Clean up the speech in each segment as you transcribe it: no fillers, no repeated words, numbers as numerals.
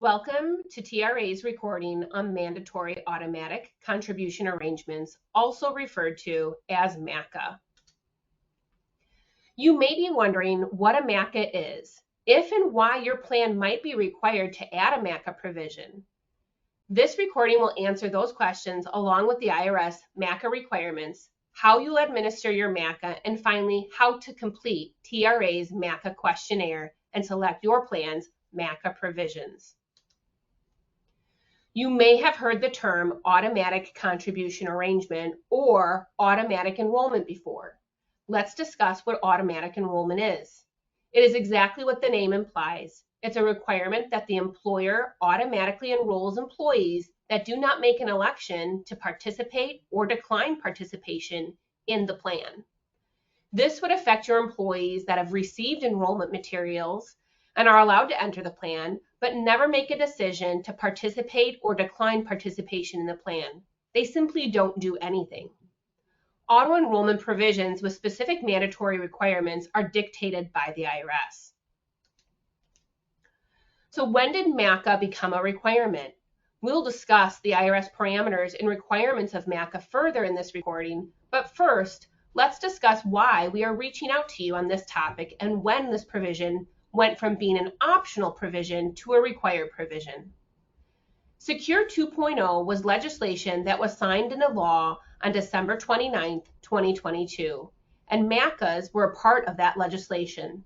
Welcome to TRA's recording on mandatory automatic contribution arrangements, also referred to as MACA. You may be wondering what a MACA is, if and why your plan might be required to add a MACA provision. This recording will answer those questions along with the IRS MACA requirements, how you'll administer your MACA, and finally, how to complete TRA's MACA questionnaire and select your plan's MACA provisions. You may have heard the term automatic contribution arrangement or automatic enrollment before. Let's discuss what automatic enrollment is. It is exactly what the name implies. It's a requirement that the employer automatically enrolls employees that do not make an election to participate or decline participation in the plan. This would affect your employees that have received enrollment materials and are allowed to enter the plan, but never make a decision to participate or decline participation in the plan. They simply don't do anything. Auto-enrollment provisions with specific mandatory requirements are dictated by the IRS. So when did MACA become a requirement? We'll discuss the IRS parameters and requirements of MACA further in this recording, but first, let's discuss why we are reaching out to you on this topic and when this provision went from being an optional provision to a required provision. Secure 2.0 was legislation that was signed into law on December 29, 2022, and MACAs were a part of that legislation.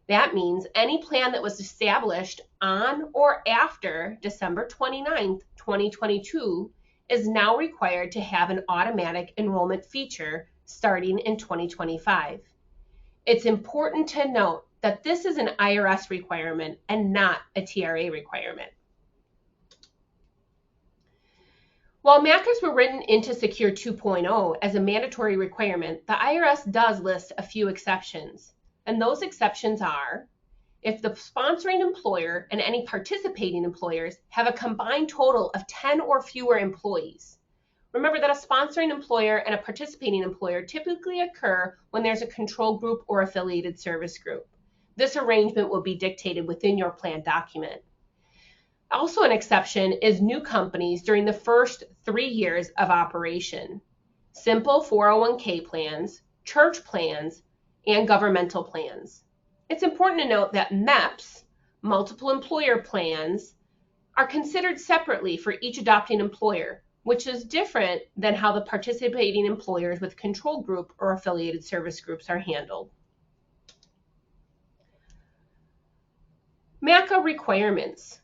That means any plan that was established on or after December 29, 2022 is now required to have an automatic enrollment feature starting in 2025. It's important to note that this is an IRS requirement and not a TRA requirement. While MACAs were written into Secure 2.0 as a mandatory requirement, the IRS does list a few exceptions. And those exceptions are if the sponsoring employer and any participating employers have a combined total of 10 or fewer employees. Remember that a sponsoring employer and a participating employer typically occur when there's a control group or affiliated service group. This arrangement will be dictated within your plan document. Also an exception is new companies during the first 3 years of operation, simple 401k plans, church plans, and governmental plans. It's important to note that MEPs, multiple employer plans, are considered separately for each adopting employer, which is different than how the participating employers with control group or affiliated service groups are handled. MACA requirements.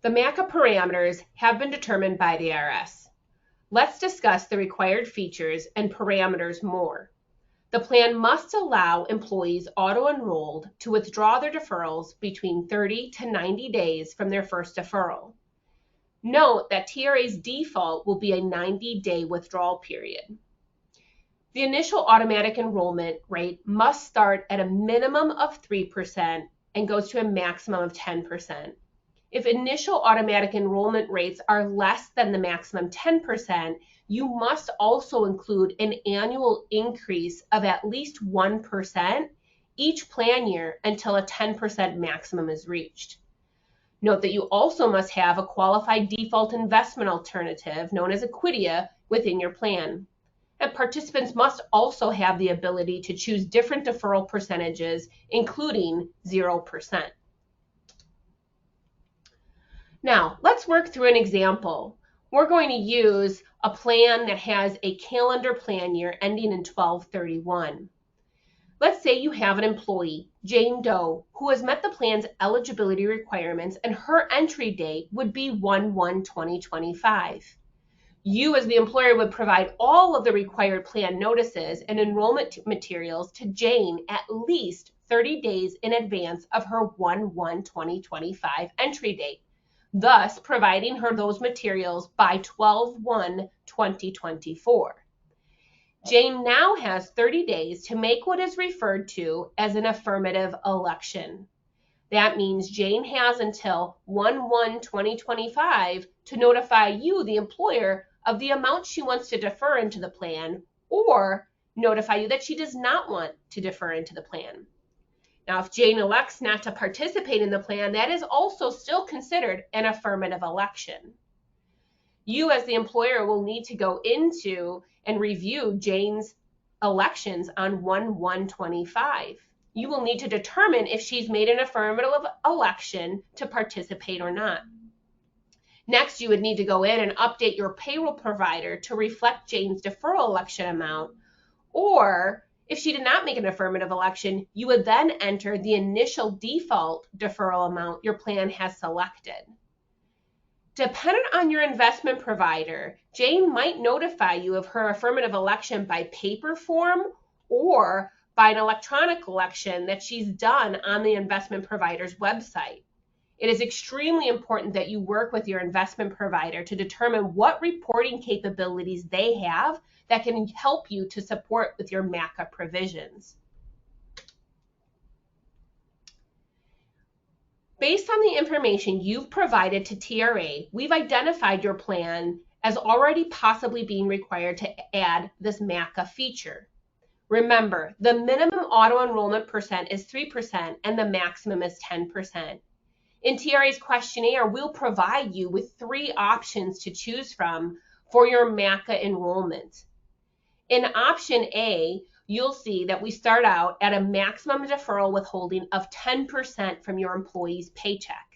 The MACA parameters have been determined by the IRS. Let's discuss the required features and parameters more. The plan must allow employees auto-enrolled to withdraw their deferrals between 30 to 90 days from their first deferral. Note that TRA's default will be a 90-day withdrawal period. The initial automatic enrollment rate must start at a minimum of 3% and goes to a maximum of 10%. If initial automatic enrollment rates are less than the maximum 10%, you must also include an annual increase of at least 1% each plan year until a 10% maximum is reached. Note that you also must have a qualified default investment alternative known as a QDIA within your plan. And participants must also have the ability to choose different deferral percentages, including 0%. Now, let's work through an example. We're going to use a plan that has a calendar plan year ending in 12/31. Let's say you have an employee, Jane Doe, who has met the plan's eligibility requirements and her entry date would be 1/1/2025. You as the employer would provide all of the required plan notices and enrollment materials to Jane at least 30 days in advance of her 1/1/2025 entry date, thus providing her those materials by 12/1/2024. Jane now has 30 days to make what is referred to as an affirmative election. That means Jane has until 1/1/2025 to notify you, the employer, of the amount she wants to defer into the plan or notify you that she does not want to defer into the plan. Now, if Jane elects not to participate in the plan, that is also still considered an affirmative election. You as the employer will need to go into and review Jane's elections on 1/1/25. You will need to determine if she's made an affirmative election to participate or not. Next, you would need to go in and update your payroll provider to reflect Jane's deferral election amount, or if she did not make an affirmative election, you would then enter the initial default deferral amount your plan has selected. Dependent on your investment provider, Jane might notify you of her affirmative election by paper form or by an electronic election that she's done on the investment provider's website. It is extremely important that you work with your investment provider to determine what reporting capabilities they have that can help you to support with your MACA provisions. Based on the information you've provided to TRA, we've identified your plan as already possibly being required to add this MACA feature. Remember, the minimum auto enrollment percent is 3% and the maximum is 10%. In TRA's questionnaire, we'll provide you with 3 options to choose from for your MACA enrollment. In option A, you'll see that we start out at a maximum deferral withholding of 10% from your employee's paycheck.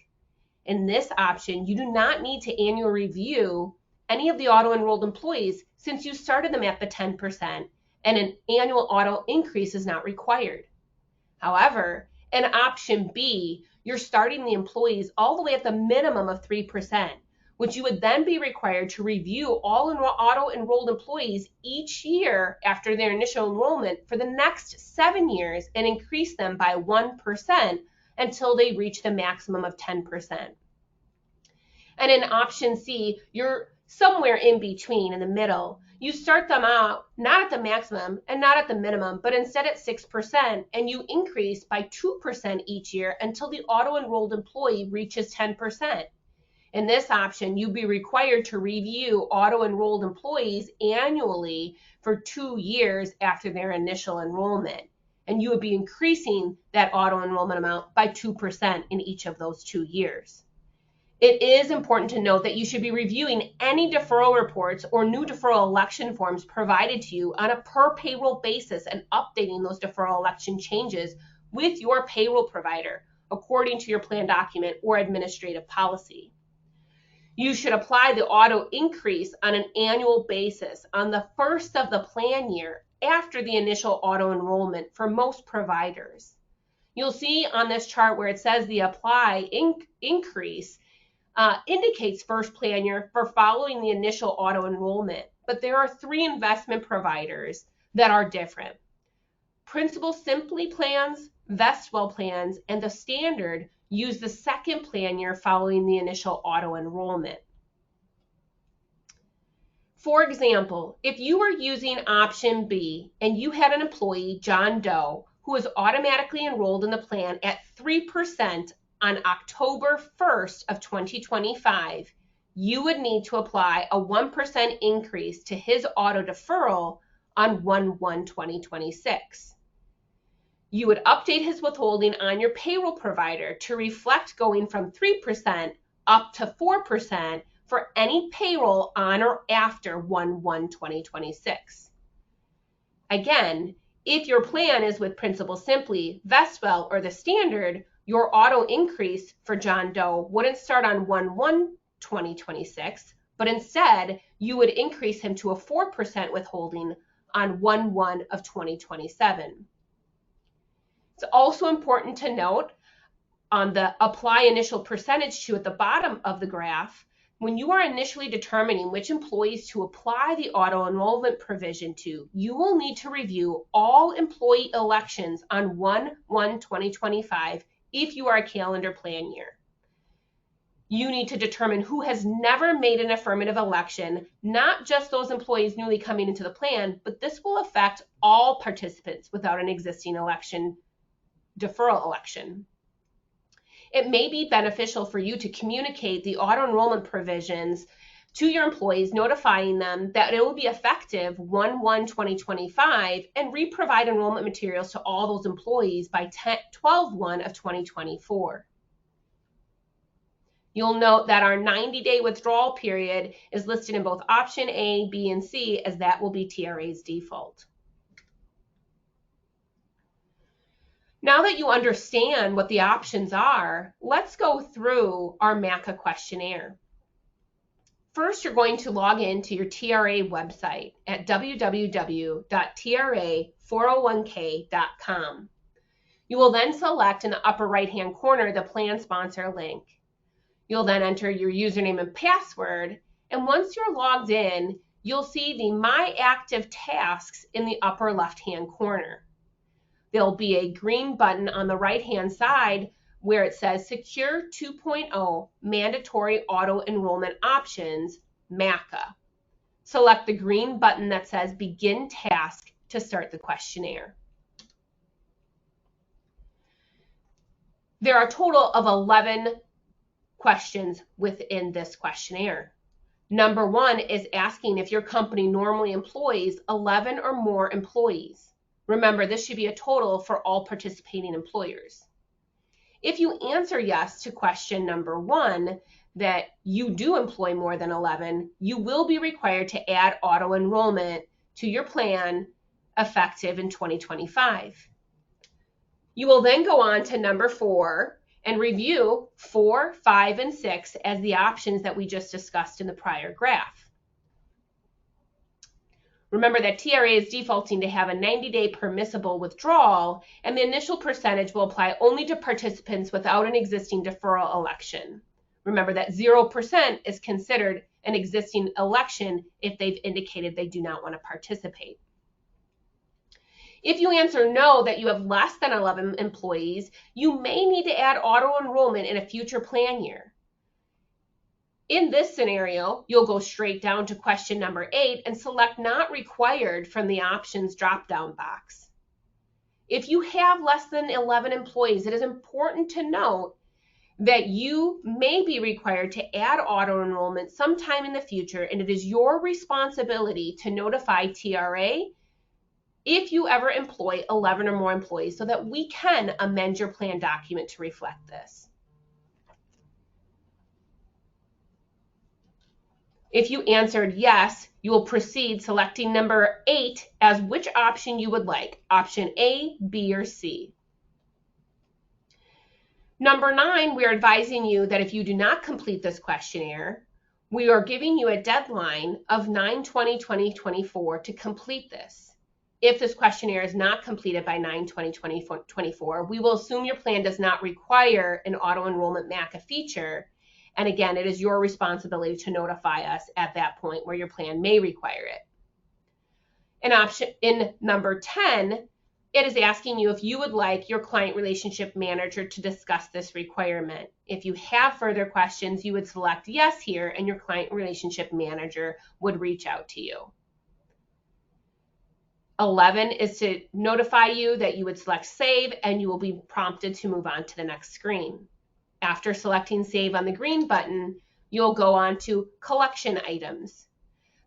In this option, you do not need to annually review any of the auto-enrolled employees since you started them at the 10% and an annual auto increase is not required. However, in option B, you're starting the employees all the way at the minimum of 3%, which you would then be required to review all auto-enrolled employees each year after their initial enrollment for the next 7 years and increase them by 1% until they reach the maximum of 10%. And in option C, you're somewhere in between, in the middle. You start them out not at the maximum and not at the minimum, but instead at 6%, and you increase by 2% each year until the auto-enrolled employee reaches 10%. In this option, you'd be required to review auto-enrolled employees annually for 2 years after their initial enrollment, and you would be increasing that auto-enrollment amount by 2% in each of those 2 years. It is important to note that you should be reviewing any deferral reports or new deferral election forms provided to you on a per payroll basis and updating those deferral election changes with your payroll provider according to your plan document or administrative policy. You should apply the auto increase on an annual basis on the first of the plan year after the initial auto enrollment for most providers. You'll see on this chart where it says the apply increase indicates first plan year for following the initial auto enrollment, but there are 3 investment providers that are different. Principal Simply plans, Vestwell plans, and the standard use the second plan year following the initial auto enrollment. For example, if you were using option B and you had an employee, John Doe, who was automatically enrolled in the plan at 3% on October 1st of 2025, you would need to apply a 1% increase to his auto deferral on 1/1/2026. You would update his withholding on your payroll provider to reflect going from 3% up to 4% for any payroll on or after 1/1/2026. Again, if your plan is with Principal Simply, Vestwell, or the standard, your auto increase for John Doe wouldn't start on 1/1/2026, but instead you would increase him to a 4% withholding on 1/1/2027. It's also important to note on the apply initial percentage to at the bottom of the graph, when you are initially determining which employees to apply the auto enrollment provision to, you will need to review all employee elections on 1/1/2025 if you are a calendar plan year. You need to determine who has never made an affirmative election, not just those employees newly coming into the plan, but this will affect all participants without an existing deferral election. It may be beneficial for you to communicate the auto enrollment provisions to your employees, notifying them that it will be effective 1/1/2025 and re-provide enrollment materials to all those employees by 12/1 of 2024. You'll note that our 90-day withdrawal period is listed in both option A, B, and C, as that will be TRA's default. Now that you understand what the options are, let's go through our MACA questionnaire. First, you're going to log into your TRA website at www.tra401k.com. You will then select in the upper right-hand corner the plan sponsor link. You'll then enter your username and password, and once you're logged in, you'll see the My Active Tasks in the upper left-hand corner. There'll be a green button on the right-hand side where it says Secure 2.0 Mandatory Auto Enrollment Options, MACA. Select the green button that says Begin Task to start the questionnaire. There are a total of 11 questions within this questionnaire. Number 1 is asking if your company normally employs 11 or more employees. Remember, this should be a total for all participating employers. If you answer yes to question number 1, that you do employ more than 11, you will be required to add auto enrollment to your plan effective in 2025. You will then go on to number 4 and review 4, 5, and 6 as the options that we just discussed in the prior graph. Remember that TRA is defaulting to have a 90-day permissible withdrawal, and the initial percentage will apply only to participants without an existing deferral election. Remember that 0% is considered an existing election if they've indicated they do not want to participate. If you answer no, that you have less than 11 employees, you may need to add auto enrollment in a future plan year. In this scenario, you'll go straight down to question number 8 and select Not Required from the Options drop-down box. If you have less than 11 employees, it is important to note that you may be required to add auto enrollment sometime in the future, and it is your responsibility to notify TRA if you ever employ 11 or more employees so that we can amend your plan document to reflect this. If you answered yes, you will proceed selecting number 8 as which option you would like, option A, B, or C. Number 9, we are advising you that if you do not complete this questionnaire, we are giving you a deadline of 9/20/2024 to complete this. If this questionnaire is not completed by 9/20/2024, we will assume your plan does not require an auto enrollment MACA feature. And again, it is your responsibility to notify us at that point where your plan may require it. In number 10, it is asking you if you would like your client relationship manager to discuss this requirement. If you have further questions, you would select yes here, and your client relationship manager would reach out to you. 11 is to notify you that you would select save, and you will be prompted to move on to the next screen. After selecting Save on the green button, you'll go on to Collection Items.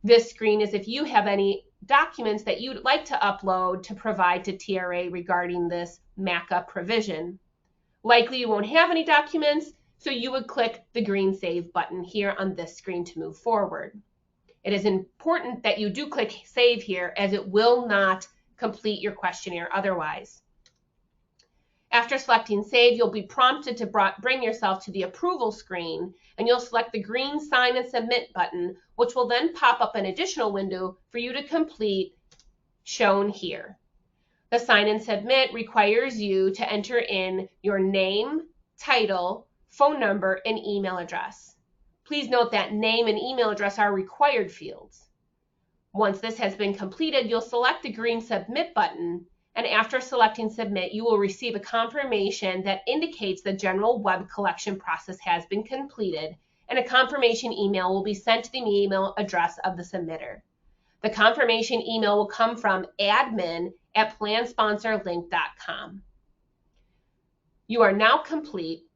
This screen is if you have any documents that you'd like to upload to provide to TRA regarding this MACA provision. Likely you won't have any documents, so you would click the green Save button here on this screen to move forward. It is important that you do click Save here, as it will not complete your questionnaire otherwise. After selecting Save, you'll be prompted to bring yourself to the approval screen, and you'll select the green Sign and Submit button, which will then pop up an additional window for you to complete, shown here. The Sign and Submit requires you to enter in your name, title, phone number, and email address. Please note that name and email address are required fields. Once this has been completed, you'll select the green Submit button, and after selecting Submit, you will receive a confirmation that indicates the general web collection process has been completed, and a confirmation email will be sent to the email address of the submitter. The confirmation email will come from admin@plansponsorlink.com. You are now complete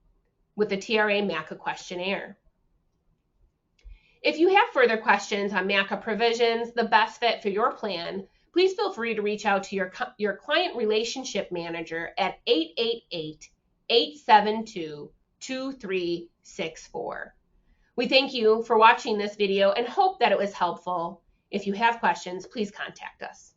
with the TRA MACA questionnaire. If you have further questions on MACA provisions, the best fit for your plan, please feel free to reach out to your client relationship manager at 888-872-2364. We thank you for watching this video and hope that it was helpful. If you have questions, please contact us.